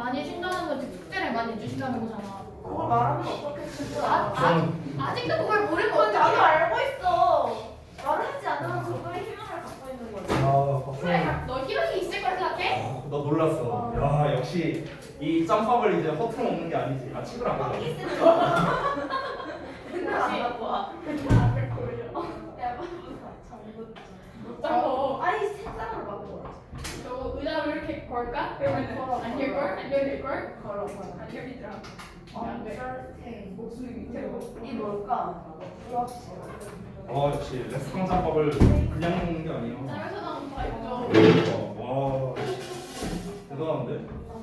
많이 준다는 건 특대를 많이 주신다는 거잖아. 그걸 말하면 어떻겠지? 아직도 그걸 모르는 그건 거지. 나도 알고 있어. 말을 하지 않으면 그거의 희망을 갖고 있는 거지. 그래, 박수. 너 희망이 있을 거라 생각해? 너 놀랐어. 야, 역시 이 짬밥을 이제 허투루 먹는 게 아니지. 아, 칩을 안 먹어. 이 쓰는 거. 근데 안 갖고 와. 짱거. 아니 색상으로 바꿔. 저거 의자로 이렇게 걸까? 그러면 걸어. 안 열걸? 안 열릴걸? 걸어. 안 열리더라. 언설탱. 목소리 밑으로. 이 뭘까? 브러쉬. 역시 레스토랑 짬밥을 그냥 먹는 게 아니야. 짤에서 나온 바이브죠. 와, 대단한데?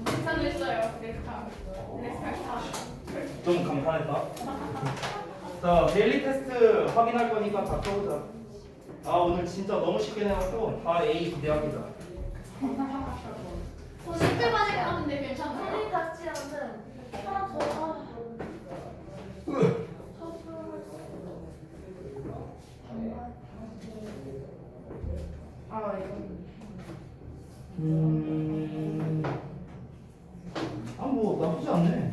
괜찮았어요. 레스탕. 좀 감탄했다. 자, 데일리 테스트 확인할 거니까 다 써보자. 아, 오늘 진짜 너무 쉽게 내갖고 다 A 기대합니다. 쉽게 맞을 것 같은데 괜찮아요? 소리 같지 않은 하나 더. 뭐 나쁘지 않네.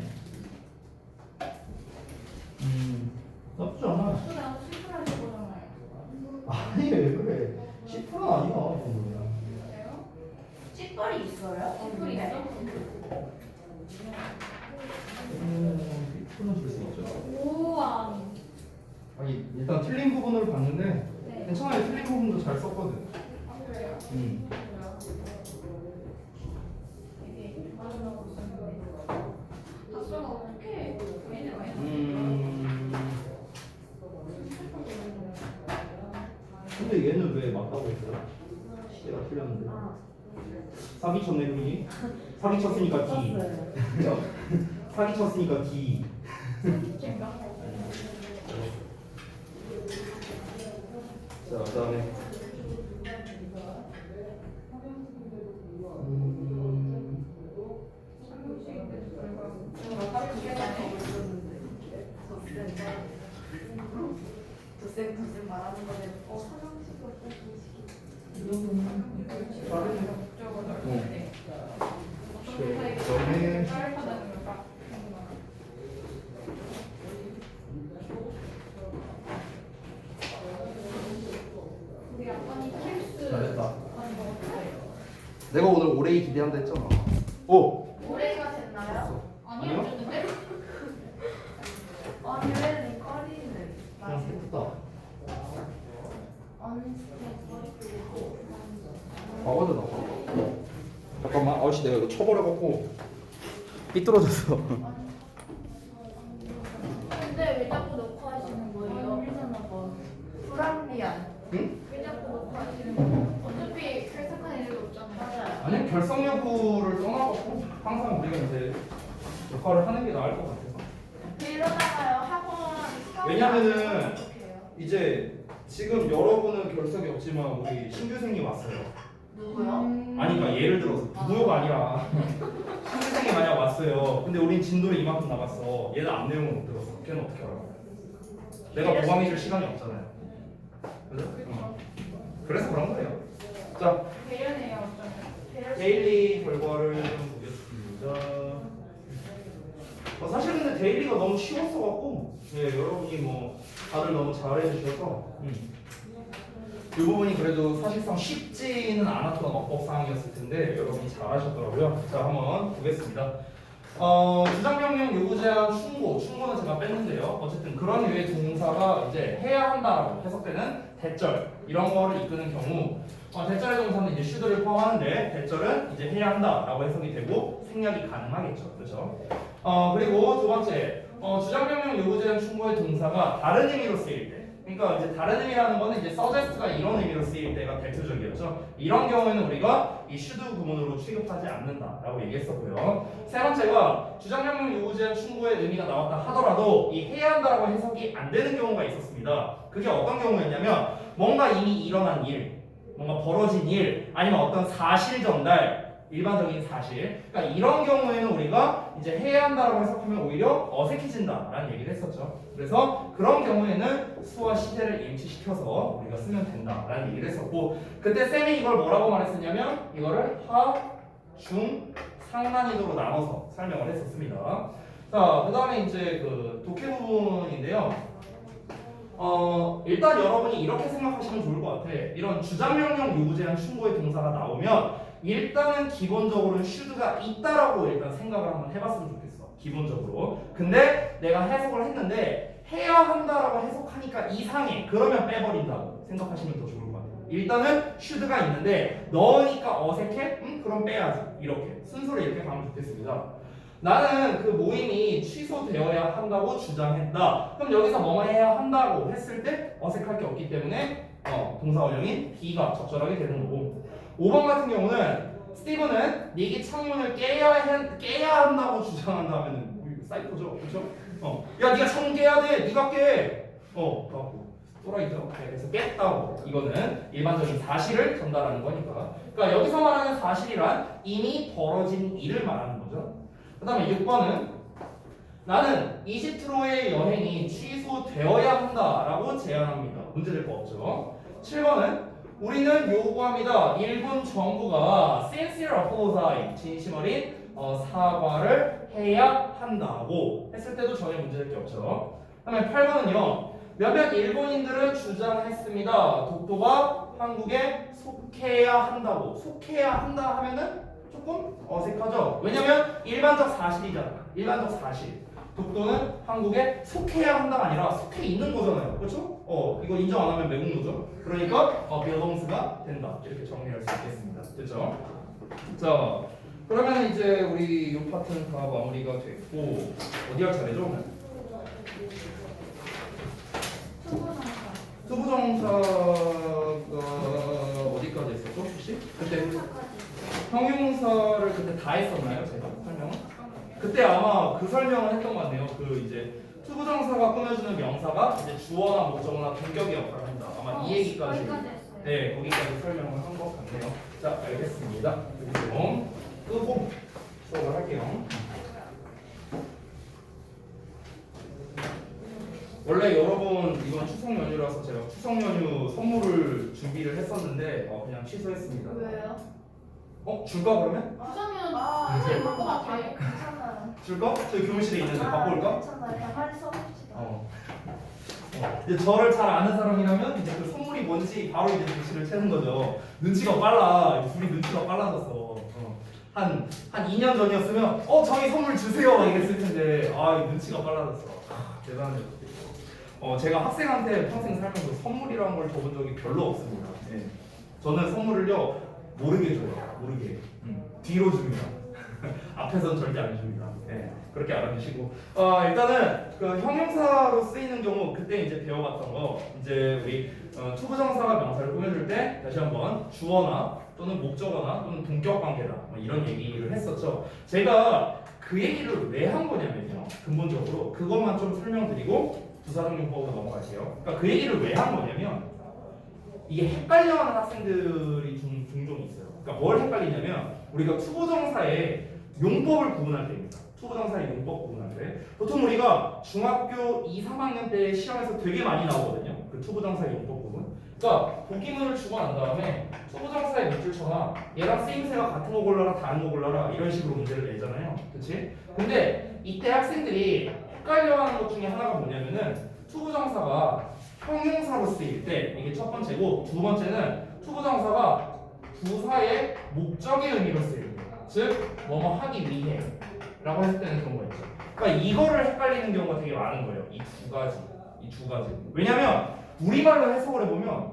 나쁘지 않아. 그냥 심플하게 보잖아요. 아니 왜 그래? 10%는 아니야, 이 정도면. 그래요? 찌꺼리 있어요? 심플이 있어? 10%는 줄 수 있죠. 우와. 아니 일단 틀린 부분을 봤는데 네. 괜찮아요. 틀린 부분도 잘 썼거든. 아, 그래요? 이게 맞으라고 썼는데. 다 써가 어떻게 보이는 거예요? 근데 얘는 왜 맞다고 했어요? 시대가 틀렸는데. 사기 쳤네 그니? 사기 쳤으니까 D. 그죠? 사기 쳤으니까 D. 진짜? 자, 그다음에 도쌤 말하는 거는 화장실이 어떤 식이 저는 우리 아빠니 킬스 잘했다. 많이 먹었어요. 내가 오늘 올해이 기대한다 했잖아. 오. 오래가 됐나요? 아니 아니요? 어쨌는데? 아니 왜 꺼리는 그냥 맛이 예쁘다. 언 과거도 나와. 잠깐만, 아저씨 내가 이거 쳐버려갖고 삐뚤어졌어. 근데 왜 자꾸 넣고 하시는 거예요? 불합리한. 응? 왜 자꾸 넣고 하시는 거예요? 어차피 결석한 일도 없잖아요. 맞아요. 아니 결성 여부를 떠나갖고 항상 우리가 이제 역할을 하는 게 나을 것 같아서. 이러다가요 학원 왜냐면은 어떻게 해요? 이제 지금 여러분은 결석이 없지만 우리 신규생이 왔어요. 누구요? 아니 그러니까 예를 들어서 누구가 아니라 신규생이 만약 왔어요. 근데 우린 진도를 이만큼 나갔어. 얘는 앞 내용을 못 들었어. 걔는 어떻게 알아? 내가 보강해줄 시간이 없잖아요. 그죠? 그래서 그런 거예요. 자, 배려네요 어쩌면. 데일리 결과를 좀 보겠습니다. 사실 근데 데일리가 너무 쉬웠어갖고 여러분이 뭐 다들 너무 잘해주셔서 이 부분이 그래도 사실상 쉽지는 않았던 어법사항이었을 텐데 여러분이 잘하셨더라고요. 자, 한번 보겠습니다. 주장명령 요구제한 충고는 제가 뺐는데요. 어쨌든 그런 류의 동사가 이제 해야 한다라고 해석되는 대절 이런 거를 이끄는 경우 대절의 동사는 이제 should를 포함하는데 대절은 이제 해야 한다라고 해석이 되고 생략이 가능하겠죠. 그렇죠? 그리고 두 번째 주장명령 요구제한 충고의 동사가 다른 의미로 쓰일 때 그러니까 이제 다른 의미라는 거는 이제 suggest가 이런 의미로 쓰일 때가 대표적이었죠. 이런 경우에는 우리가 이 should 구문으로 취급하지 않는다라고 얘기했었고요. 세 번째가 주장명령 요구제한 충고의 의미가 나왔다 하더라도 이 해야 한다라고 해석이 안 되는 경우가 있었습니다. 그게 어떤 경우였냐면 뭔가 이미 일어난 일, 뭔가 벌어진 일, 아니면 어떤 사실 전달 일반적인 사실. 그러니까 이런 경우에는 우리가 이제 해야 한다라고 해석하면 오히려 어색해진다라는 얘기를 했었죠. 그래서 그런 경우에는 수와 시제를 일치시켜서 우리가 쓰면 된다라는 얘기를 했었고 그때 쌤이 이걸 뭐라고 말했었냐면 이거를 하, 중, 상난이도로 나눠서 설명을 했었습니다. 자, 그 다음에 이제 그 독해 부분인데요. 일단 여러분이 이렇게 생각하시면 좋을 것 같아. 이런 주장명령 요구제한 충고의 동사가 나오면 일단은 기본적으로는 should가 있다라고 일단 생각을 한번 해봤으면 좋겠어. 기본적으로. 근데 내가 해석을 했는데 해야 한다라고 해석하니까 이상해. 그러면 빼버린다고 생각하시면 더 좋을 것 같아요. 일단은 should가 있는데 넣으니까 어색해? 그럼 빼야지. 이렇게 순서를 이렇게 가면 좋겠습니다. 나는 그 모임이 취소되어야 한다고 주장했다. 그럼 여기서 뭐뭐 해야 한다고 했을 때 어색할 게 없기 때문에 동사 원형인 B가 적절하게 되는 거고. 5번 같은 경우는 스티븐은 네기 창문을 깨야 한다고 주장한다 하면은 사이코죠, 그렇죠? 야 네가 창문 깨야 돼, 네가 깨. 또라이죠. 그래서 깼다고. 이거는 일반적인 사실을 전달하는 거니까. 그러니까 여기서 말하는 사실이란 이미 벌어진 일을 말하는 거죠. 그 다음에 6번은 나는 이집트로의 여행이 취소되어야 한다라고 제안합니다. 문제될 거 없죠. 7번은 우리는 요구합니다. 일본 정부가 sincere apology, 진심 어린 사과를 해야 한다고 했을 때도 전혀 문제될 게 없죠. 그 다음에 8번은요. 몇몇 일본인들은 주장했습니다. 독도가 한국에 속해야 한다고. 속해야 한다 하면은 조금 어색하죠. 왜냐면 일반적 사실이잖아. 일반적 사실. 독도는 한국에 속해야 한다가 아니라 속해 있는 거잖아요. 그렇죠? 이거 인정 안 하면 매국노죠. 그러니까 belongs가 된다. 이렇게 정리할 수 있겠습니다. 됐죠? 자, 그러면 이제 우리 이 파트는 다 마무리가 됐고 어디 할 차례죠? 투부정사가 어디까지 했었죠? 혹시? 그때 형용사를 그때 다 했었나요? 제가 설명? 그때 아마 그 설명을 했던 것 같네요. 그 이제 투부정사가 꾸며주는 명사가 이제 주어나 목적어나 동격의 역할을 한다. 아마 이 얘기까지. 네, 거기까지 설명을 한 것 같네요. 자, 알겠습니다. 그럼 끄고 수업을 할게요. 원래 여러분 이번 추석 연휴라서 제가 추석 연휴 선물을 준비를 했었는데 그냥 취소했습니다. 왜요? 줄까 그러면? 부산면 선생님 바꿔 괜찮아요. 줄까? 저희 교무실에 있는데 바꿔 올까? 괜찮아요. 그냥 빨리 써봅시다. 이제 저를 잘 아는 사람이라면 이제 그 선물이 뭔지 바로 이제 눈치를 채는 거죠. 눈치가 빨라. 둘이 눈치가 빨라졌어. 한 2년 전이었으면 저희 선물 주세요 막 이랬을 텐데 눈치가 빨라졌어. 대단해요. 제가 학생한테 평생 살면서 선물이라는 걸 줘본 적이 별로 없습니다. 네. 저는 선물을요 모르게 줘요. 모르게. 뒤로 줍니다. 앞에서는 절대 안 줍니다. 네. 그렇게 알아주시고 일단은 그 형용사로 쓰이는 경우 그때 이제 배워봤던 거 이제 우리 투부정사가 명사를 꾸며줄 때 다시 한번 주어나 또는 목적어나 또는 동격 관계다 뭐 이런 얘기를 했었죠. 제가 그 얘기를 왜 한 거냐면요. 근본적으로 그것만 좀 설명드리고 부사적용법으로 넘어갈게요. 그러니까 그 얘기를 왜 한 거냐면 이게 헷갈려하는 학생들이 종종 있어요. 그러니까 뭘 헷갈리냐면 우리가 투부정사의 용법을 구분할 때입니다. 투부정사의 용법 구분할 때 보통 우리가 중학교 2, 3학년 때 시험에서 되게 많이 나오거든요. 그 투부정사의 용법 부분. 그러니까 보기문을 주고 난 다음에 투부정사의 밑줄 쳐놔. 얘랑 쓰임새가 같은 거 골라라 다른 거 골라라 이런 식으로 문제를 내잖아요. 그치? 근데 이때 학생들이 헷갈려하는 것 중에 하나가 뭐냐면은 투부정사가 형용사로 쓰일 때 이게 첫 번째고 두 번째는 투부정사가 부사의 목적의 의미로 쓰일 때 즉 뭐뭐 하기 위해 라고 했을 때는 그런 거였죠. 그러니까 이거를 헷갈리는 경우가 되게 많은 거예요. 이 두 가지. 왜냐면 우리말로 해석을 해보면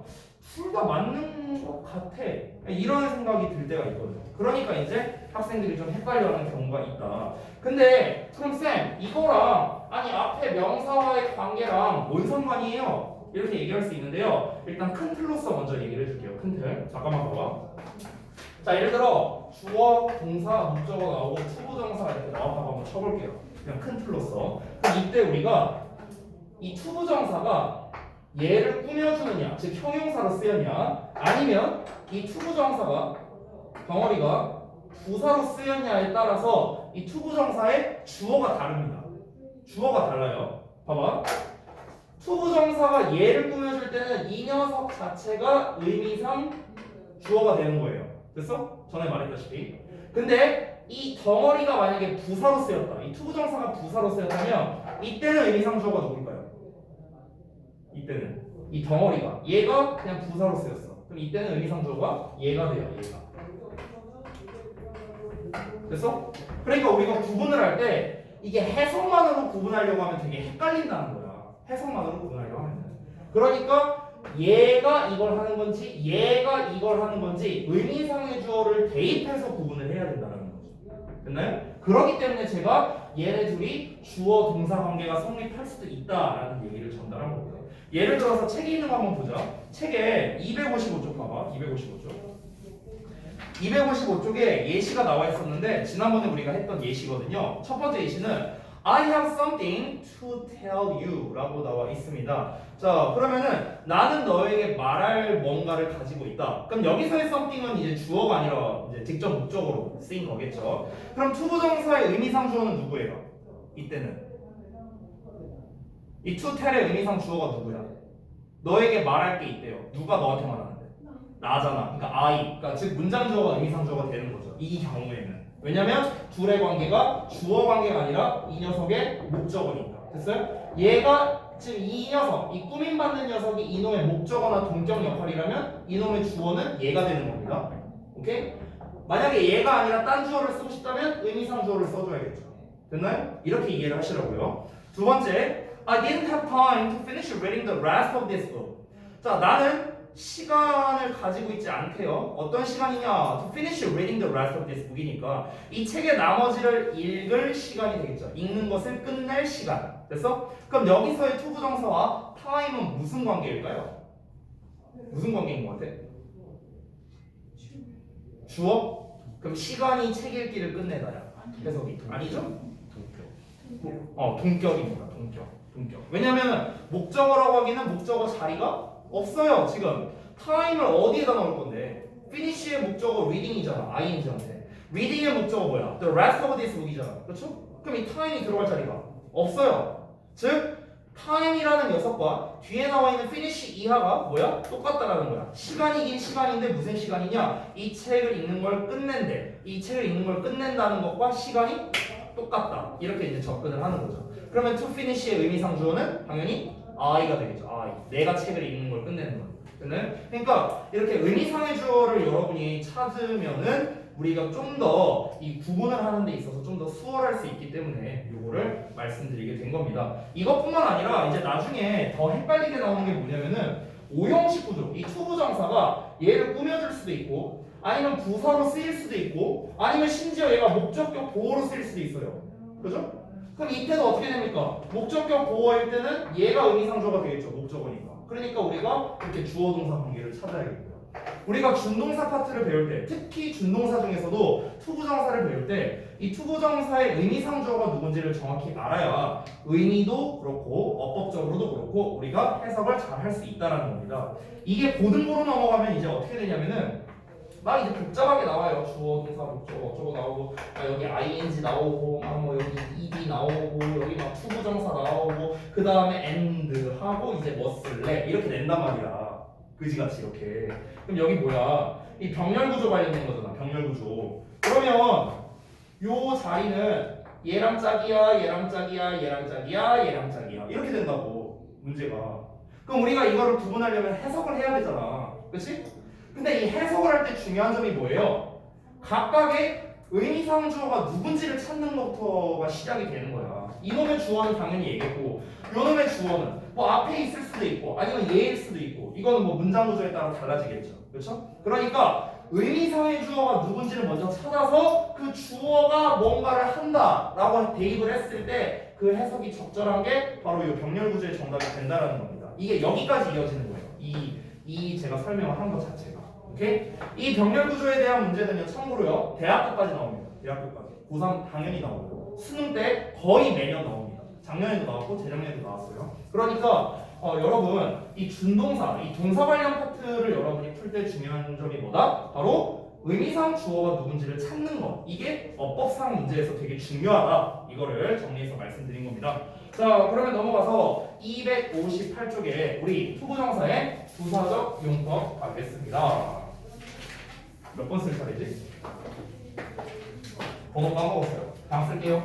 둘 다 맞는 것 같아 이런 생각이 들 때가 있거든요. 그러니까 이제 학생들이 좀 헷갈려하는 경우가 있다. 근데 그럼 쌤 이거랑 아니 앞에 명사와의 관계랑 뭔 상관이에요? 이렇게 얘기할 수 있는데요. 일단 큰 틀로서 먼저 얘기를 해줄게요. 큰 틀. 잠깐만 봐봐. 자 예를 들어 주어, 동사, 목적어 나오고 투부정사 이렇게 나온다고 한번 쳐볼게요. 그냥 큰 틀로서. 그럼 이때 우리가 이 투부정사가 얘를 꾸며주느냐, 즉 형용사로 쓰였냐, 아니면 이 투부정사가 덩어리가 부사로 쓰였냐에 따라서 이 투부정사의 주어가 다릅니다. 주어가 달라요. 봐봐. 투부정사가 얘를 꾸며줄 때는 이 녀석 자체가 의미상 주어가 되는 거예요. 됐어? 전에 말했다시피. 근데 이 덩어리가 만약에 부사로 쓰였다. 이 투부정사가 부사로 쓰였다면 이때는 의미상 주어가 누굴까요? 이때는 이 덩어리가 얘가 그냥 부사로 쓰였어. 그럼 이때는 의미상 주어가 얘가 돼요. 얘가. 됐어? 그러니까 우리가 구분을 할 때 이게 해석만으로 구분하려고 하면 되게 헷갈린다는 거야. 해석만으로 구분하려고 하면. 그러니까 얘가 이걸 하는 건지 얘가 이걸 하는 건지 의미상의 주어를 대입해서 구분을 해야 된다는 거죠. 됐나요? 그렇기 때문에 제가 얘네 둘이 주어 동사 관계가 성립할 수도 있다라는 얘기를 전달한 겁니다. 예를 들어서 책에 있는 거 한번 보자. 책에 255쪽 봐봐. 255쪽. 255쪽에 예시가 나와 있었는데 지난번에 우리가 했던 예시거든요. 첫 번째 예시는 I have something to tell you 라고 나와 있습니다. 자, 그러면은 나는 너에게 말할 뭔가를 가지고 있다. 그럼 여기서의 something은 이제 주어가 아니라 이제 직접 목적으로 쓰인 거겠죠. 그럼 투부정사의 의미상 주어는 누구예요? 이때는 이 to tell의 의미상 주어가 누구야? 너에게 말할 게 있대요. 누가 너한테 말하는데? 나잖아. 그러니까 I. 그러니까 즉 문장 주어가 의미상 주어가 되는 거죠. 이 경우에는. 왜냐면 둘의 관계가 주어 관계가 아니라 이 녀석의 목적어니까. 됐어요? 얘가 지금 이 녀석, 이 꾸밈받는 녀석이 이놈의 목적어나 동격 역할이라면 이놈의 주어는 얘가 되는 겁니다. 오케이? 만약에 얘가 아니라 딴 주어를 쓰고 싶다면 의미상 주어를 써줘야겠죠. 됐나요? 이렇게 이해를 하시라고요. 두 번째, I didn't have time to finish reading the rest of this book. 자, 나는 시간을 가지고 있지 않대요. 어떤 시간이냐? To finish reading the rest of this book이니까 이 책의 나머지를 읽을 시간이 되겠죠. 읽는 것을 끝낼 시간. 됐어? 그럼 여기서의 투부정사와 time은 무슨 관계일까요? 무슨 관계인 것 같아? 주어? 그럼 시간이 책 읽기를 끝내다야. 해석이 아니죠? 동격입니다. 동격. 왜냐면 목적어라고 하기는 목적어 자리가 없어요. 지금 time을 어디에다 넣을 건데 finish의 목적어 reading이잖아. ing한테. reading의 목적어 뭐야? the rest of this book이잖아. 그렇죠? 그럼 이 time이 들어갈 자리가 없어요. 즉 time이라는 녀석과 뒤에 나와 있는 finish 이하가 뭐야? 똑같다라는 거야. 시간이긴 시간인데 무슨 시간이냐? 이 책을 읽는 걸 끝낸대. 이 책을 읽는 걸 끝낸다는 것과 시간이 똑같다. 이렇게 이제 접근을 하는 거죠. 그러면 to finish의 의미상 주어는 당연히 I가 되겠죠. I. 내가 책을 읽는 걸 끝내는 거. 그러니까 이렇게 의미상의 주어를 여러분이 찾으면은 우리가 좀 더 이 구분을 하는 데 있어서 좀 더 수월할 수 있기 때문에 이거를 말씀드리게 된 겁니다. 이것뿐만 아니라 이제 나중에 더 헷갈리게 나오는 게 뭐냐면은 오형식 구조. 이 투부정사가 얘를 꾸며줄 수도 있고 아니면 부사로 쓰일 수도 있고 아니면 심지어 얘가 목적격 보호로 쓰일 수도 있어요. 그죠? 그럼 이때도 어떻게 됩니까? 목적격 보호일 때는 얘가 의미상주어가 되겠죠. 목적어니까. 그러니까 우리가 이렇게 주어 동사 관계를 찾아야겠고요. 우리가 준동사 파트를 배울 때 특히 준동사 중에서도 투부정사를 배울 때 이 투부정사의 의미상주어가 누군지를 정확히 알아야 의미도 그렇고 어법적으로도 그렇고 우리가 해석을 잘 할 수 있다는 겁니다. 이게 고등부로 넘어가면 이제 어떻게 되냐면은 막 이제 복잡하게 나와요. 주어, 동사, 목적어 어쩌고 나오고 여기 ing 나오고 뭐 여기 ed 나오고 여기 막 투부정사 나오고 그 다음에 and 하고 이제 뭐 쓸래 이렇게 낸단 말이야. 그지같이 이렇게. 그럼 여기 뭐야? 이 병렬구조 관련된 거잖아. 병렬구조. 그러면 요 자리는 얘랑 짝이야, 얘랑 짝이야, 얘랑 짝이야, 얘랑 짝이야 이렇게 된다고 문제가. 그럼 우리가 이거를 구분하려면 해석을 해야 되잖아. 그렇지? 근데 이 해석을 할 때 중요한 점이 뭐예요? 각각의 의미상 주어가 누군지를 찾는 것부터가 시작이 되는 거야. 이놈의 주어는 당연히 얘겠고 요놈의 주어는 뭐 앞에 있을 수도 있고 아니면 얘일 수도 있고 이거는 뭐 문장 구조에 따라 달라지겠죠. 그렇죠? 그러니까 의미상의 주어가 누군지를 먼저 찾아서 그 주어가 뭔가를 한다라고 대입을 했을 때 그 해석이 적절한 게 바로 이 병렬 구조의 정답이 된다라는 겁니다. 이게 여기까지 이어지는 거예요. 이 제가 설명을 한 것 자체가. 오케이? 이 병렬 구조에 대한 문제는요, 참고로요, 대학교까지 나옵니다. 대학교까지. 고3 당연히 나오고, 수능 때 거의 매년 나옵니다. 작년에도 나왔고, 재작년에도 나왔어요. 그러니까, 여러분, 이 준동사, 이 동사 관련 파트를 여러분이 풀 때 중요한 점이 뭐다? 바로 의미상 주어가 누군지를 찾는 것. 이게 어법상 문제에서 되게 중요하다. 이거를 정리해서 말씀드린 겁니다. 자, 그러면 넘어가서 258쪽에 우리 투부정사의 부사적 용법 가겠습니다. 몇 번 쓸 차례지? 번호 까먹었어요. 방 쓸게요.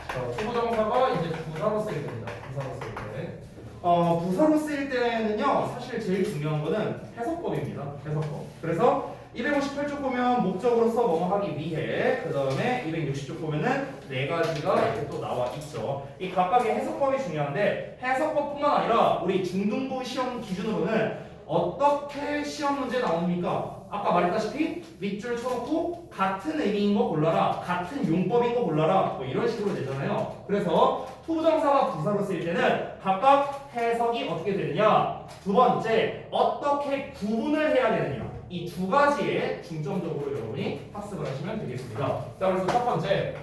자, 투부정사가 이제 부사로 쓰일 때입니다. 부사로 쓰일 때. 부사로 쓰일 때는요, 사실 제일 중요한 거는 해석법입니다. 해석법. 그래서 258쪽 보면 목적으로서 뭐뭐 하기 위해, 그 다음에 260쪽 보면은 네 가지가 이렇게 또 나와 있죠. 이 각각의 해석법이 중요한데, 해석법뿐만 아니라 우리 중등부 시험 기준으로는 어떻게 시험 문제 나옵니까? 아까 말했다시피 밑줄 쳐놓고 같은 의미인 거 골라라, 같은 용법인 거 골라라, 뭐 이런 식으로 되잖아요. 그래서 투부정사와 부사로 쓰일 때는 각각 해석이 어떻게 되느냐, 두 번째 어떻게 구분을 해야 되느냐, 이 두 가지에 중점적으로 여러분이 학습을 하시면 되겠습니다. 자, 그래서 첫 번째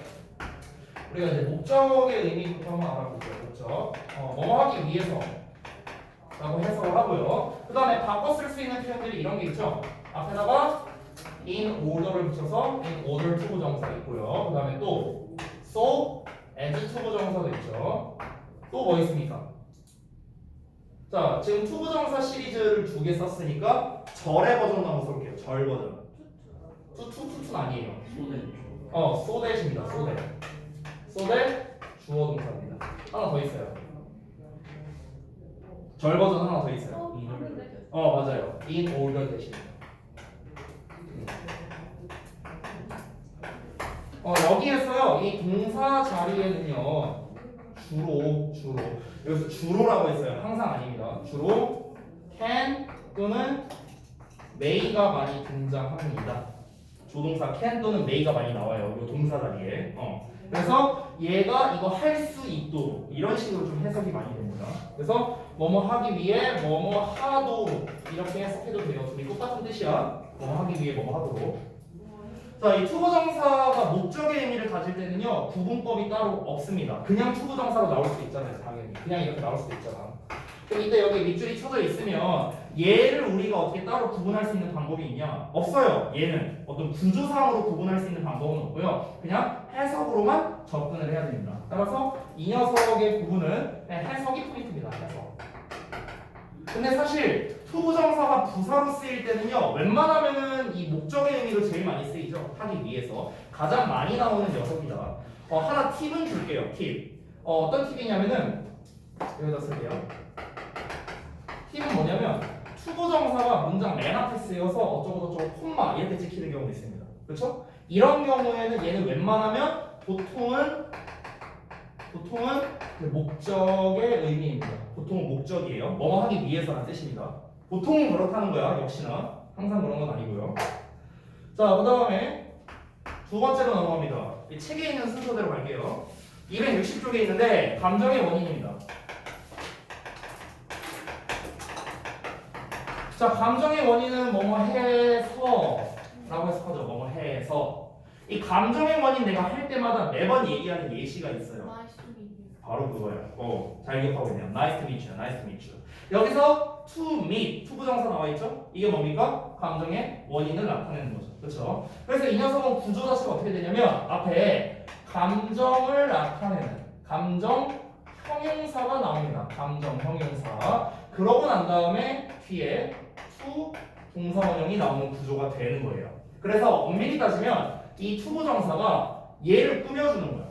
우리가 이제 목적의 의미부터 한번 알아볼게요. 목적, 뭐뭐 하기 위해서 라고 해석을 하고요. 그 다음에 바꿔 쓸 수 있는 표현들이 이런 게 있죠. 앞에다가 in order를 붙여서 in order 투부정사 있고요. 그 다음에 또 so, as 투부정사도 있죠. 또 뭐 있습니까? 자, 지금 투부정사 시리즈를 두 개 썼으니까 절의 버전 한번 써볼게요. 절 버전. 투는 아니에요. 소댓입니다. 소댓. 소댓 주어 동사입니다. 하나 더 있어요. 절 버전 하나 더 있어요. 맞아요. in order 대신에. 여기에서요, 이 동사 자리에는요, 주로 여기서 주로라고 했어요. 항상 아닙니다. 주로 can 또는 may가 많이 등장합니다. 조동사 can 또는 may가 많이 나와요. 이 동사 자리에. 그래서 얘가 이거 할 수 있도록 이런 식으로 좀 해석이 많이 됩니다. 그래서 뭐뭐 하기 위해 뭐뭐 하도록 이렇게 해석해도 돼요. 둘이 똑같은 뜻이야. 뭐뭐 하기 위해 뭐뭐 하도록. 자, 이 투부정사가 목적의 의미를 가질 때는요, 구분법이 따로 없습니다. 그냥 투부정사로 나올 수 있잖아요, 당연히. 그냥 이렇게 나올 수도 있잖아. 그럼 이때 여기 밑줄이 쳐져 있으면 얘를 우리가 어떻게 따로 구분할 수 있는 방법이 있냐? 없어요. 얘는 어떤 구조상으로 구분할 수 있는 방법은 없고요. 그냥 해석으로만 접근을 해야 됩니다. 따라서 이 녀석의 구분은 해석이 포인트입니다. 해석. 근데 사실 투부정사가 부사로 쓰일 때는요, 웬만하면은 이 목적의 의미로 제일 많이 쓰이죠. 하기 위해서 가장 많이 나오는 녀석이다. 하나 팁은 줄게요. 팁. 어떤 팁이냐면은 여기다 쓸게요. 팁은 뭐냐면 투부정사가 문장 맨 앞에 쓰여서 어쩌고저쩌고 콤마 이렇게 찍히는 경우도 있습니다. 그렇죠? 이런 경우에는 얘는 웬만하면 보통은 그 목적의 의미입니다. 보통은 목적이에요. 뭐뭐 하기 위해서라는 뜻입니다. 보통은 그렇다는 거야. 역시나 항상 그런 건 아니고요. 자, 그 다음에 두 번째로 넘어갑니다. 이 책에 있는 순서대로 갈게요. 260쪽에 있는데 감정의 원인입니다. 자, 감정의 원인은 뭐뭐 해서 라고 해석하죠. 뭐뭐 해서. 이 감정의 원인 내가 할 때마다 매번 얘기하는 예시가 있어요. 바로 그거예요. 잘 기억하고 있네요. Nice to meet you. Nice to meet you. 여기서 to meet, 투부정사 나와 있죠? 이게 뭡니까? 감정의 원인을 나타내는 거죠. 그렇죠? 그래서 이 녀석은 구조 자체가 어떻게 되냐면 앞에 감정을 나타내는 감정 형용사가 나옵니다. 감정 형용사. 그러고 난 다음에 뒤에 to 동사 원형이 나오는 구조가 되는 거예요. 그래서 엄밀히 따지면 이 투부정사가 얘를 꾸며주는 거야.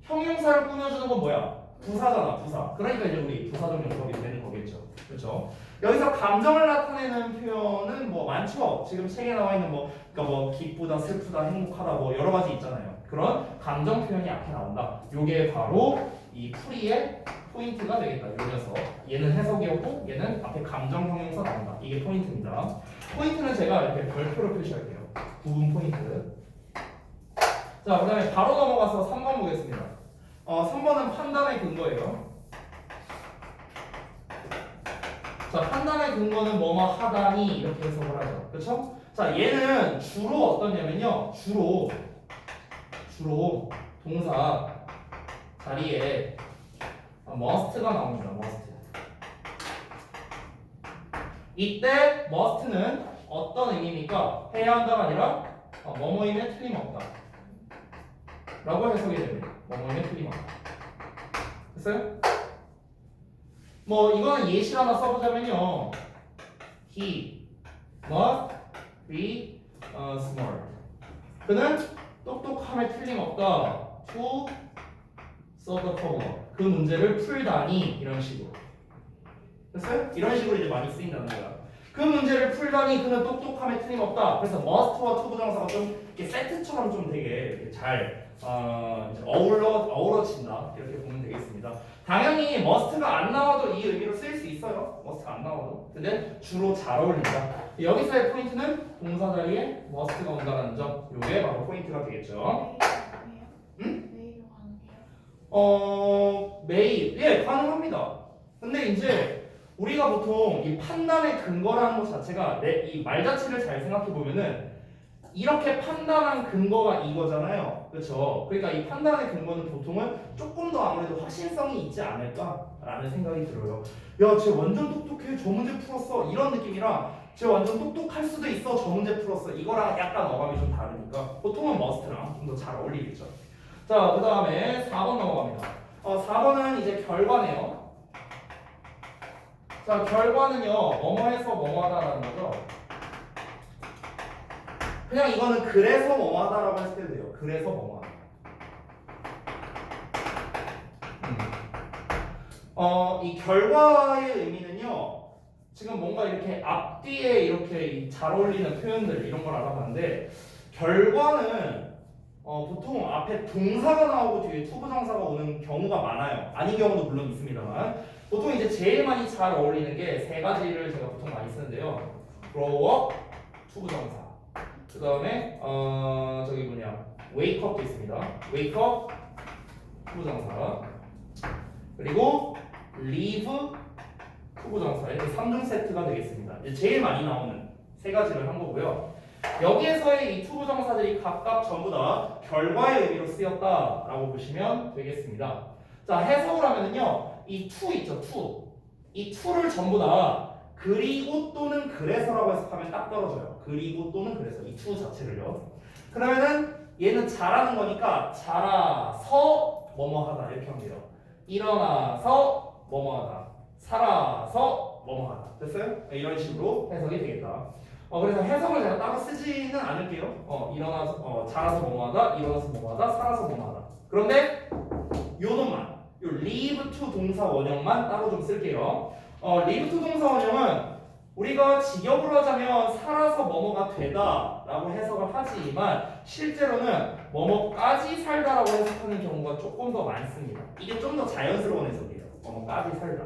형용사를 꾸며주는 건 뭐야? 부사잖아, 부사. 그러니까 이제 우리 부사적 용법이 되는 거겠죠. 그렇죠? 여기서 감정을 나타내는 표현은 뭐 많죠. 지금 책에 나와 있는 그러니까 뭐 기쁘다, 슬프다, 행복하다 뭐 여러 가지 있잖아요. 그런 감정 표현이 앞에 나온다. 요게 바로 이 풀이의 포인트가 되겠다. 요 녀석. 얘는 해석이었고 얘는 앞에 감정 형용사 나온다. 이게 포인트입니다. 포인트는 제가 이렇게 별표로 표시할게요. 구분 포인트. 자, 그 다음에 바로 넘어가서 3번 보겠습니다. 3번은 판단의 근거예요. 자, 판단의 근거는 뭐뭐 하다니 이렇게 해석을 하죠. 그렇죠? 자, 얘는 주로 어떠냐면요. 주로 동사 자리에 must가 나옵니다. must. 이때 must는 어떤 의미입니까? 해야 한다가 아니라 뭐뭐이면 틀림없다 라고 해석이 됩니다. 뭐뭐이면 틀림없다. 됐어요? 뭐 이거는 예시를 하나 써보자면요. He must be smart. 그는 똑똑함에 틀림없다. to solve the problem. 그 문제를 풀다니 이런 식으로. 됐어요? 이런 식으로 이제 많이 쓰인다는 거야. 그 문제를 풀다니 그는 똑똑함에 틀림없다. 그래서 must와 to 부정사가 좀 이렇게 세트처럼 좀 되게 이렇게 잘 이제 어우러진다. 이렇게 보면 되겠습니다. 당연히 must가 안 나와도 이 의미로 쓰일 수 있어요. must가 안 나와도. 근데 주로 잘 어울린다. 여기서의 포인트는 동사 자리에 must가 온다는 점. 이게 바로 포인트가 되겠죠. 응? 메일로 가능해요? 매일 예 가능합니다. 근데 이제 우리가 보통 이 판단의 근거라는 것 자체가 이 말 자체를 잘 생각해 보면은 이렇게 판단한 근거가 이거잖아요. 그렇죠? 그러니까 이 판단의 근거는 보통은 조금 더 아무래도 확신성이 있지 않을까라는 생각이 들어요. 야, 쟤 완전 똑똑해. 저 문제 풀었어. 이런 느낌이랑 쟤 완전 똑똑할 수도 있어. 저 문제 풀었어. 이거랑 약간 어감이 좀 다르니까 보통은 must랑 좀 더 잘 어울리겠죠. 자, 그 다음에 4번 넘어갑니다. 4번은 이제 결과네요. 자, 결과는요, 뭐뭐해서 뭐뭐하다라는 거죠. 그냥 이거는 그래서 뭐뭐하다라고 했을 때도 돼요. 그래서 뭐뭐하다. 이 결과의 의미는요, 지금 뭔가 이렇게 앞뒤에 이렇게 잘 어울리는 표현들 이런 걸 알아봤는데, 결과는 보통 앞에 동사가 나오고 뒤에 투부정사가 오는 경우가 많아요. 아닌 경우도 물론 있습니다만 보통 이제 제일 많이 잘 어울리는 게 세 가지를 제가 보통 많이 쓰는데요. grow up, 투부정사. 그 다음에 저기 뭐냐 wake up도 있습니다. wake up, 투부정사. 그리고 leave, 투부정사. 이렇게 3중 세트가 되겠습니다. 이제 제일 많이 나오는 세 가지를 한 거고요. 여기에서의 이 투부정사들이 각각 전부 다 결과의 의미로 쓰였다라고 보시면 되겠습니다. 자, 해석을 하면은요, 이 to 있죠, to. 이 to를 전부 다 그리고 또는 그래서라고 해석하면 딱 떨어져요. 그리고 또는 그래서 이 to 자체를요. 그러면은 얘는 잘하는 거니까 잘아서 뭐뭐하다 이렇게 하면 돼요. 일어나서 뭐뭐하다, 살아서 뭐뭐하다. 됐어요? 이런 식으로 해석이 되겠다. 그래서 해석을 제가 따로 쓰지는 않을게요. 일어나서 자라서 뭐뭐하다, 일어나서 뭐뭐하다, 살아서 뭐뭐하다. 그런데 요 놈만, 요 live to 동사 원형만 따로 좀 쓸게요. live to 동사 원형은 우리가 직역으로 하자면 살아서 뭐뭐가 되다라고 해석을 하지만 실제로는 뭐뭐까지 살다라고 해석하는 경우가 조금 더 많습니다. 이게 좀 더 자연스러운 해석이에요. 뭐뭐까지 살다.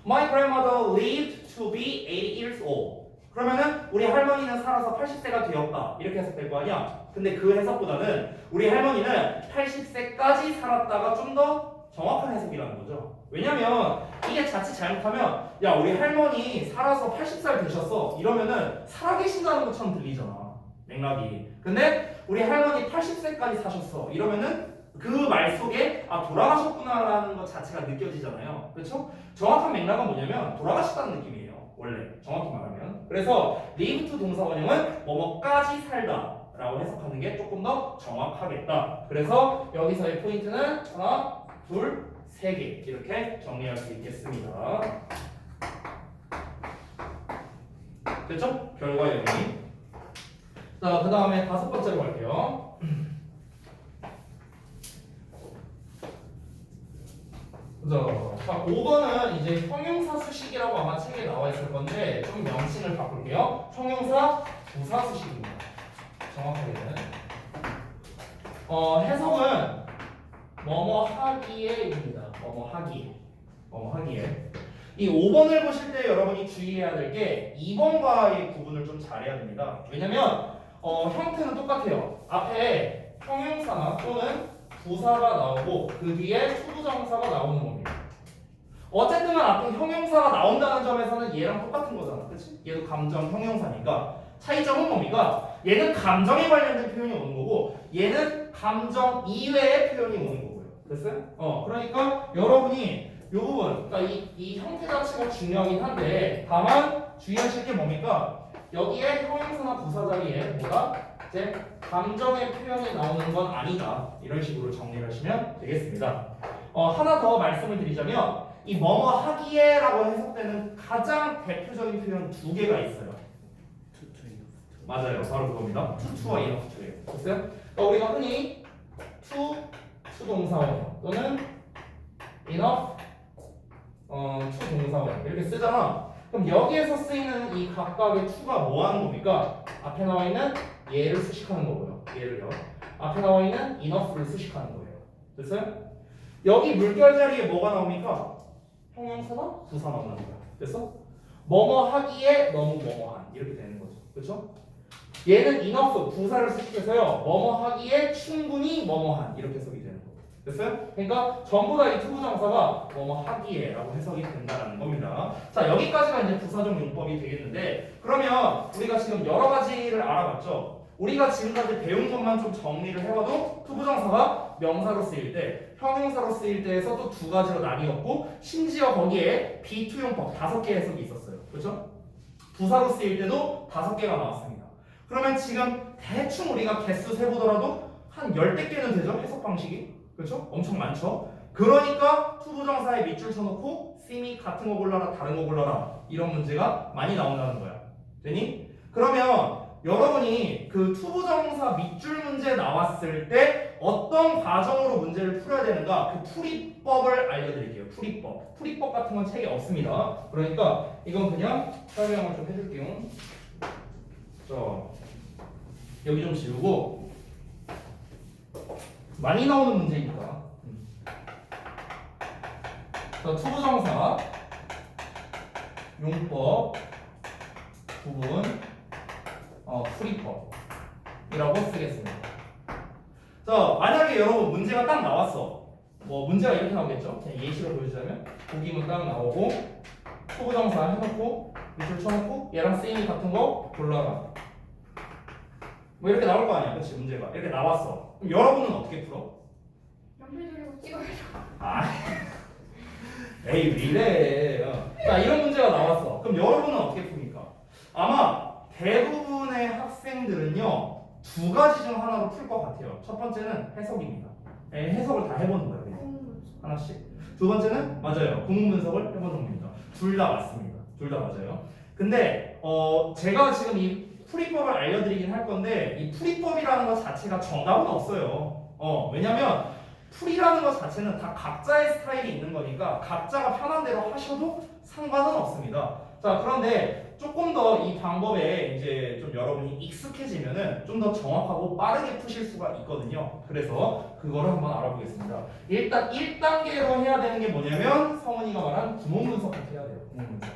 My grandmother lived to be 80 years old. 그러면은 우리 할머니는 살아서 80세가 되었다 이렇게 해석될 거 아니야. 근데 그 해석보다는 우리 할머니는 80세까지 살았다가 좀 더 정확한 해석이라는 거죠. 왜냐면 이게 자칫 잘못하면 야 우리 할머니 살아서 80살 되셨어 이러면은 살아계신다는 것처럼 들리잖아 맥락이. 근데 우리 할머니 80세까지 사셨어 이러면은 그 말 속에 돌아가셨구나라는 것 자체가 느껴지잖아요. 그렇죠? 정확한 맥락은 뭐냐면 돌아가셨다는 느낌이에요. 원래 정확히 말하면. 그래서 live to 동사 원형은 뭐뭐까지 살다 라고 해석하는 게 조금 더 정확하겠다. 그래서 여기서의 포인트는 하나, 둘, 세 개 이렇게 정리할 수 있겠습니다. 됐죠? 결과의 의미. 자, 그 다음에 5번째로 갈게요. 자, 5번은 이제 형용사 수식이라고 아마 책에 나와 있을 건데 좀 명칭을 바꿀게요. 형용사 부사 수식입니다. 정확하게는 해석은 뭐뭐 하기에입니다. 뭐뭐 하기에. 이 5번을 보실 때 여러분이 주의해야 될 게 2번과의 구분을 좀 잘해야 됩니다. 왜냐면 형태는 똑같아요. 앞에 형용사나 또는 부사가 나오고 그 뒤에 투부정사가 나오는 겁니다. 어쨌든 앞에 형용사가 나온다는 점에서는 얘랑 똑같은 거잖아. 그치? 얘도 감정 형용사니까 차이점은 뭡니까? 얘는 감정에 관련된 표현이 오는 거고 얘는 감정 이외의 표현이 오는 거고요. 됐어요? 그러니까 여러분이 이 부분, 그러니까 이 형태 자체가 중요하긴 한데 다만 주의하실 게 뭡니까? 여기에 형용사나 부사 자리에 뭐가? 이제 감정의 표현이 나오는 건 아니다. 이런 식으로 정리를 하시면 되겠습니다. 하나 더 말씀을 드리자면 이 뭐뭐 하기에라고 해석되는 가장 대표적인 표현 2개가 있어요. 투투이요. 맞아요. 바로 그겁니다. 투와 enough to예요. 됐어요? 우리가 흔히 투동사원 또는 enough 투동사원 이렇게 쓰잖아. 그럼 여기에서 쓰이는 이 각각의 투가 뭐 하는 겁니까? 앞에 나와 있는 얘를 수식하는 거고요. 얘를요. 앞에 나와 있는 enough를 수식하는 거예요. 됐어요? 여기 물결 자리에 뭐가 나옵니까? 형용사나 부사 나오는 거야. 됐어? 뭐뭐 하기에 너무 뭐뭐한 이렇게 되는 거죠. 그렇죠? 얘는 enough 부사를 수식해서요. 뭐뭐 하기에 충분히 뭐뭐한 이렇게 해석이 되는 거예요. 됐어요? 그러니까 전부 다 이 투부정사가 뭐뭐 하기에라고 해석이 된다는 겁니다. 자, 여기까지가 이제 부사적 용법이 되겠는데 그러면 우리가 지금 여러 가지를 알아봤죠. 우리가 지금까지 배운 것만 좀 정리를 해봐도 투부정사가 명사로 쓰일 때, 형용사로 쓰일 때에서 또 두 가지로 나뉘었고 심지어 거기에 비투용법 5개 해석이 있었어요. 그렇죠? 부사로 쓰일 때도 5개가 나왔습니다. 그러면 지금 대충 우리가 개수 세보더라도 한 10대 개는 되죠? 해석 방식이. 그렇죠? 엄청 많죠? 그러니까 투부정사에 밑줄 쳐놓고 쌤이 같은 거 골라라 다른 거 골라라 이런 문제가 많이 나온다는 거야. 되니? 그러면 여러분이 그 투부정사 밑줄 문제 나왔을 때 어떤 과정으로 문제를 풀어야 되는가 그 풀이법을 알려드릴게요. 풀이법 같은 건 책에 없습니다. 그러니까 이건 그냥 설명을 좀 해줄게요. 자, 여기 좀 지우고 많이 나오는 문제니까. 자, 투부정사 용법 부분 풀이법이라고 쓰겠습니다. 자, 만약에 여러분 문제가 딱 나왔어. 뭐 문제가 이렇게 나오겠죠? 그냥 예시로 보여주자면 보기문 딱 나오고 투부정사 해놓고 밑줄 쳐놓고 얘랑 쌤이 같은 거 골라라. 뭐 이렇게 나올 거 아니야, 그렇지? 문제가 이렇게 나왔어. 그럼 여러분은 어떻게 풀어? 연필 돌리고 찍어야죠. 아, 에이 왜 이래? 자, 이런 문제가 나왔어. 그럼 여러분은 어떻게 풉니까? 아마 대부분의 학생들은요 2가지 중 하나로 풀 것 같아요. 첫 번째는 해석입니다. 해석을 다 해보는 거예요. 그냥. 하나씩. 두 번째는 맞아요. 구문 분석을 해보는 겁니다. 둘 다 맞습니다. 둘 다 맞아요. 근데 제가 지금 이 풀이법을 알려드리긴 할 건데 이 풀이법이라는 것 자체가 정답은 없어요. 왜냐면 풀이라는 것 자체는 다 각자의 스타일이 있는 거니까 각자가 편한 대로 하셔도 상관은 없습니다. 자, 그런데 조금 더 이 방법에 이제 좀 여러분이 익숙해지면은 좀 더 정확하고 빠르게 푸실 수가 있거든요. 그래서 그거를 한번 알아보겠습니다. 일단 1단계로 해야 되는 게 뭐냐면 성은이가 말한 구문 분석부터 해야 돼요. 구문 분석.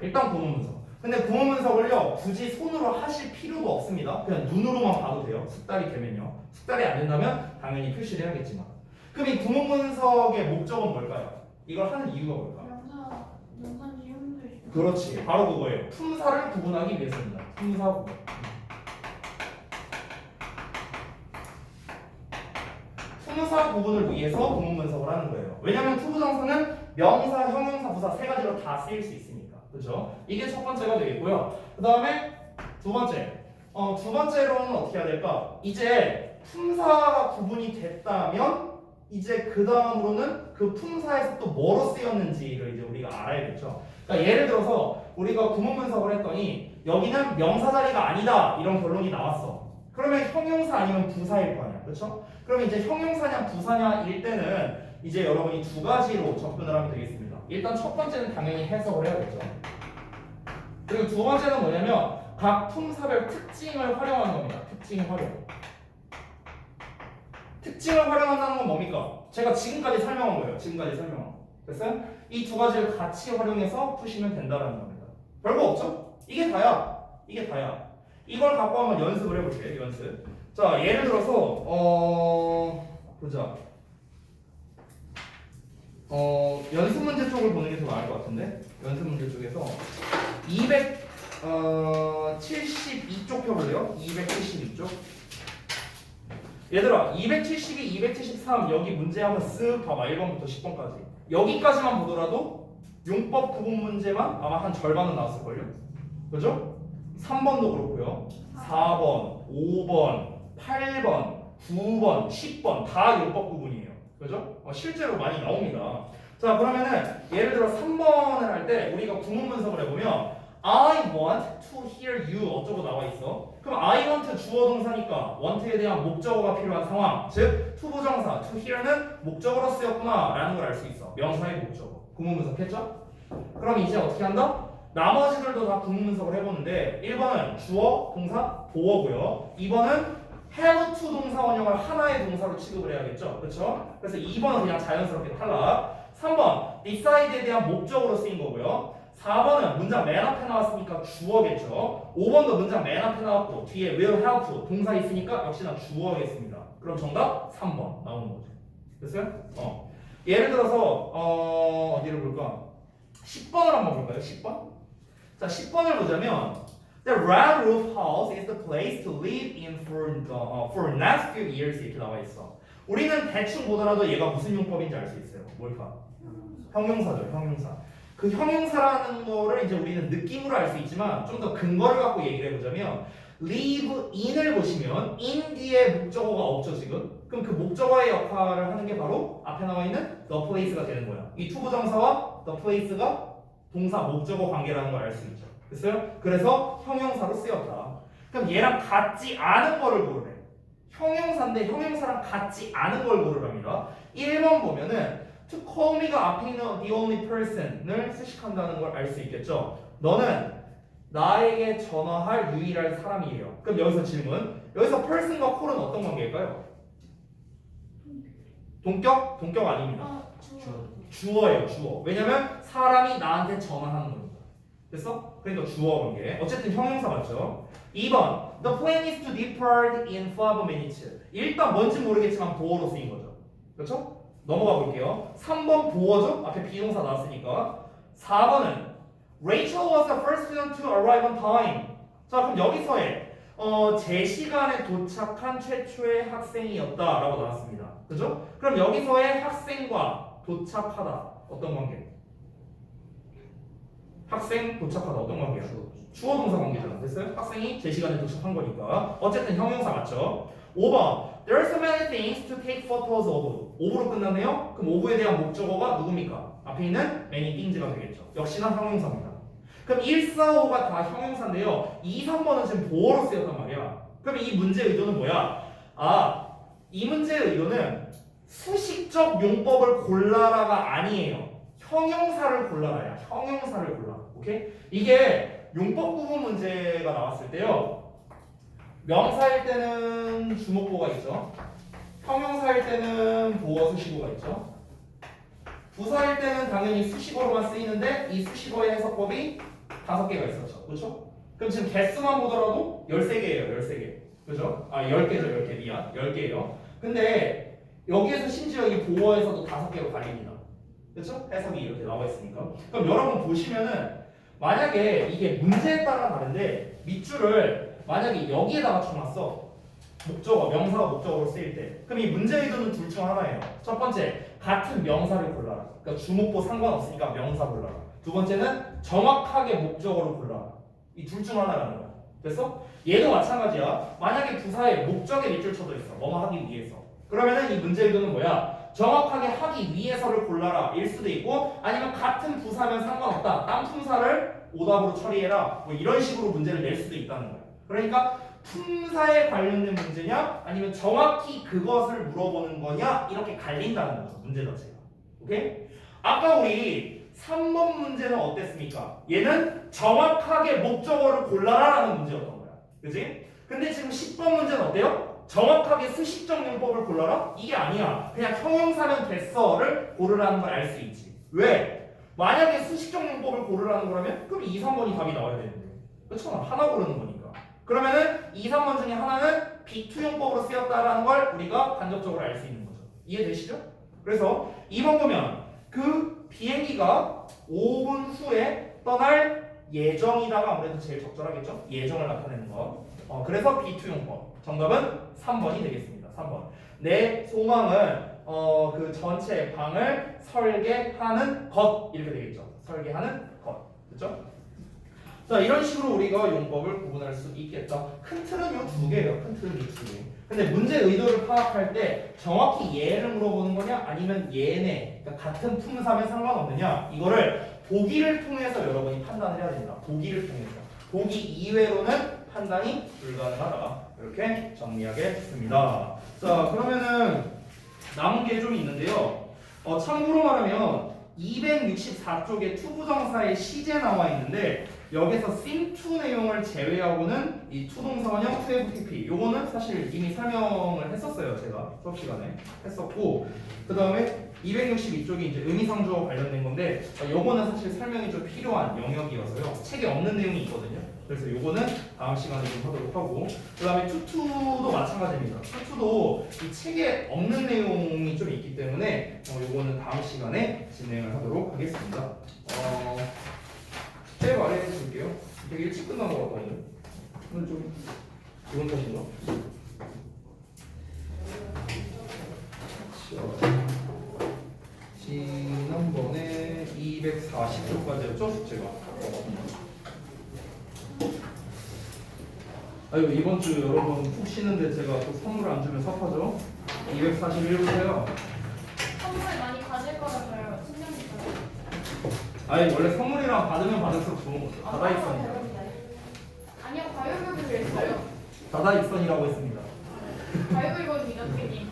일단 구문 분석. 근데 구문 분석을요 굳이 손으로 하실 필요도 없습니다. 그냥 눈으로만 봐도 돼요. 숙달이 되면요. 숙달이 안 된다면 당연히 표시를 해야겠지만. 그럼 이 구문 분석의 목적은 뭘까요? 이걸 하는 이유가 뭘까? 명사인지 형용사인지. 그렇지, 바로 그거예요. 품사를 구분하기 위해서입니다. 품사 구분. 품사 구분을 위해서 구문 분석을 하는 거예요. 왜냐하면 투부정사는 명사, 형용사, 부사 3가지로 다 쓰일 수 있으니까. 그렇죠? 이게 첫 번째가 되겠고요. 그 다음에 두 번째. 두 번째로는 어떻게 해야 될까? 이제 품사가 구분이 됐다면 이제 그 다음으로는 그 품사에서 또 뭐로 쓰였는지를 이제 우리가 알아야겠죠. 그러니까 예를 들어서 우리가 구문 분석을 했더니 여기는 명사 자리가 아니다 이런 결론이 나왔어. 그러면 형용사 아니면 부사일 거 아니야, 그렇죠? 그러면 이제 형용사냐 부사냐일 때는 이제 여러분이 2가지로 접근을 하면 되겠습니다. 일단 첫 번째는 당연히 해석을 해야겠죠. 그리고 두 번째는 뭐냐면 각 품사별 특징을 활용하는 겁니다. 특징 활용. 특징을 활용한다는 건 뭡니까? 제가 지금까지 설명한 거예요. 지금까지 설명한 거. 됐어요? 이 2가지를 같이 활용해서 푸시면 된다는 겁니다. 별거 없죠? 이게 다야. 이게 다야. 이걸 갖고 한번 연습을 해볼게요. 연습. 자, 예를 들어서 보자. 연습 문제 쪽을 보는 게 더 나을 것 같은데. 연습 문제 쪽에서 272쪽 펴볼래요? 272쪽. 얘들아 272, 273 여기 문제 한번 쓱 봐봐. 1번부터 10번까지 여기까지만 보더라도 용법 구분 문제만 아마 한 절반은 나왔을걸요? 그죠? 3번도 그렇고요 4번, 5번, 8번, 9번, 10번 다 용법 구분이에요. 그죠? 실제로 많이 나옵니다. 자, 그러면은 예를 들어 3번을 할 때 우리가 구문 분석을 해보면 I want to hear you 어쩌고 나와 있어. 그럼 I want 주어 동사니까 want에 대한 목적어가 필요한 상황. 즉 투부정사 to hear는 목적어로 쓰였구나 라는 걸 알 수 있어. 명사의 목적어. 구문 분석했죠? 그럼 이제 어떻게 한다? 나머지들도 다 구문 분석을 해보는데 1번은 주어, 동사, 보어고요. 2번은 have to 동사 원형을 하나의 동사로 취급을 해야겠죠. 그렇죠? 그래서 2번은 그냥 자연스럽게 탈락. 3번 decide에 대한 목적으로 쓰인 거고요. 4번은 문장 맨 앞에 나왔으니까 주어겠죠. 5번도 문장 맨 앞에 나왔고 뒤에 will have to 동사 있으니까 역시나 주어겠습니다. 그럼 정답 3번 나오는 거죠. 됐어요? 예를 들어서 어디를 볼까? 10번을 한번 볼까요? 10번? 자, 10번을 보자면 The red roof house is the place to live in for next few years 이렇게 나와 있어. 우리는 대충 보더라도 얘가 무슨 용법인지 알 수 있어요. 뭘까? 형용사죠, 형용사. 그 형용사라는 거를 이제 우리는 느낌으로 알 수 있지만 좀 더 근거를 갖고 얘기를 해보자면 live in을 보시면 in 뒤에 목적어가 없죠 지금. 그럼 그 목적어의 역할을 하는 게 바로 앞에 나와 있는 the place가 되는 거야. 이 투부정사와 the place가 동사 목적어 관계라는 걸 알 수 있죠. 됐어요? 그래서 형용사로 쓰였다. 그럼 얘랑 같지 않은 거를 고르래. 형용사인데 형용사랑 같지 않은 걸 고르랍니다. 1번 보면은 to call me가 앞에 있는 the only person을 수식한다는 걸 알 수 있겠죠. 너는 나에게 전화할 유일한 사람이에요. 그럼 여기서 질문. 여기서 person과 call은 어떤 관계일까요? 동격? 동격 아닙니다. 주어예요, 주어. 왜냐면 사람이 나한테 전화하는 겁니다. 됐어? 그러니까 주어 관계. 어쨌든 형용사 맞죠? 2번. The plan is to depart in 5 minutes. 일단 뭔지 모르겠지만 보어로 쓰인 거죠. 그렇죠? 넘어가 볼게요. 3번 보어죠? 앞에 비동사 나왔으니까. 4번은 Rachel was the first student to arrive on time. 자, 그럼 여기서의 제 시간에 도착한 최초의 학생이었다라고 나왔습니다. 그죠? 그럼 여기서의 학생과 도착하다 어떤 관계? 학생 도착하다 어떤 관계야? 주어 동사 관계잖아. 됐어요? 학생이 제 시간에 도착한 거니까. 어쨌든 형용사 맞죠? 5번. There are so many things to take photos of. 5부로 끝났네요. 그럼 5부에 대한 목적어가 누굽니까? 앞에 있는 many things가 되겠죠. 역시나 형용사입니다. 그럼 1, 4, 5가 다 형용사인데요. 2, 3번은 지금 보어로 쓰였단 말이야. 그럼 이 문제의 의도는 뭐야? 이 문제의 의도는 수식적 용법을 골라라가 아니에요. 형용사를 골라라야. 형용사를 골라. 오케이? 이게 용법 구분 문제가 나왔을 때요. 명사일 때는 주목보가 있죠. 형용사일 때는 보어 수식어가 있죠. 부사일 때는 당연히 수식어로만 쓰이는데 이 수식어의 해석법이 5개가 있었죠. 그렇죠? 그럼 지금 개수만 보더라도 13개예요. 13개. 그죠? 10개죠. 10개. 미안. 10개예요. 근데 여기에서 심지어 이 보어에서도 5개로 갈립니다. 그렇죠? 해석이 이렇게 나와 있으니까. 그럼 여러분 보시면은 만약에 이게 문제에 따라 다른데 밑줄을 만약에 여기에다가 쳐놨어. 목적어, 명사가 목적어로 쓰일 때. 그럼 이 문제 의도는 둘 중 하나예요. 첫 번째, 같은 명사를 골라라. 그러니까 주목보 상관없으니까 명사 골라라. 두 번째는 정확하게 목적어로 골라라. 이 둘 중 하나라는 거야. 됐어? 얘도 마찬가지야. 만약에 부사에 목적의 밑줄 쳐져 있어. 뭐뭐 하기 위해서. 그러면은 이 문제 의도는 뭐야? 정확하게 하기 위해서를 골라라 일 수도 있고 아니면 같은 부사면 상관없다. 딴 품사를 오답으로 처리해라. 뭐 이런 식으로 문제를 낼 수도 있다는 거야. 그러니까 품사에 관련된 문제냐 아니면 정확히 그것을 물어보는 거냐 이렇게 갈린다는 거죠. 문제 자체가. 오케이? 아까 우리 3번 문제는 어땠습니까? 얘는 정확하게 목적어를 골라라라는 문제였던 거야. 그지? 근데 지금 10번 문제는 어때요? 정확하게 수식적 용법을 골라라? 이게 아니야. 그냥 형용사면 됐어를 고르라는 걸 알 수 있지. 왜? 만약에 수식적 용법을 고르라는 거라면 그럼 2, 3번이 답이 나와야 되는데. 그렇잖아. 하나 고르는 거니까. 그러면은 2, 3번 중에 하나는 비투용법으로 쓰였다라는 걸 우리가 간접적으로 알 수 있는 거죠. 이해되시죠? 그래서 2번 보면 그 비행기가 5분 후에 떠날 예정이다가 아무래도 제일 적절하겠죠? 예정을 나타내는 거. 그래서 비투용법. 정답은 3번이 되겠습니다. 3번. 내 소망은 그 전체 방을 설계하는 것 이렇게 되겠죠. 설계하는 것. 그렇죠? 자, 이런 식으로 우리가 용법을 구분할 수 있겠다. 큰 틀은 이 두 개예요. 큰 틀은 이 두 개. 근데 문제 의도를 파악할 때 정확히 얘를 물어보는 거냐 아니면 얘네 그러니까 같은 품사면 상관없느냐 이거를 보기를 통해서 여러분이 판단을 해야 된다. 보기를 통해서. 보기 이외로는 판단이 불가능하다. 이렇게 정리하겠습니다. 자, 그러면은 남은 게 좀 있는데요. 참고로 말하면 264쪽에 투부정사의 시제 나와 있는데 여기서 sim2 내용을 제외하고는 이 투동사원형 2FTP 요거는 사실 이미 설명을 했었어요. 제가 수업 시간에 했었고 그 다음에 262쪽이 이제 의미상주어 관련된 건데 요거는 사실 설명이 좀 필요한 영역이어서요. 책에 없는 내용이 있거든요. 그래서 요거는 다음 시간에 좀 하도록 하고 그 다음에 투투도 마찬가지입니다. 투투도 이 책에 없는 내용이 좀 있기 때문에 요거는 다음 시간에 진행을 하도록 하겠습니다. 제 말해 줄게요. 되게 일찍 끝난 것 같거든요. 오늘 좀 기분 탓인가? 지난번에 240쪽까지였죠, 숙제가. 아유, 이번 주 여러분 푹 쉬는데 제가 또 선물 안 주면 섭하죠? 241부터요. 선물 많이 가질 거라서요. 친정이니까요. 아니, 원래 선물이랑 받으면 받을수록 좋은 거죠. 다다익선이라고. 아니요, 과요교육을 했어요. 다다익선이라고 했습니다. 과요교육은 선생님.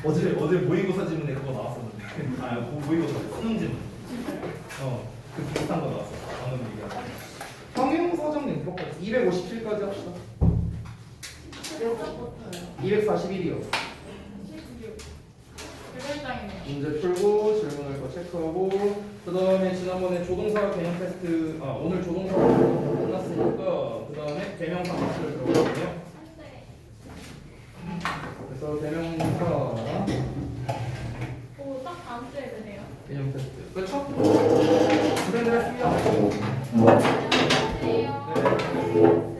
어제 모의고사 지문에 그거 나왔었는데. 아, 모의고사 수능 지문. 그 비슷한 거 나왔어. 방금 얘기한. 형용사정님 똑같이 257까지 합시다. 몇 점부터요? 241이요. 8장이네요. 문제 풀고 질문할 거 체크하고 그 다음에 지난번에 조동사 개념 테스트 오늘 조동사 끝났으니까 그 다음에 대명사 파트를 들어가거든요. 그래서 대명사 오, 딱 다음 주에 되네요. 개념 테스트 그렇죠? 고생들 했습니다. 안녕하세요. 네.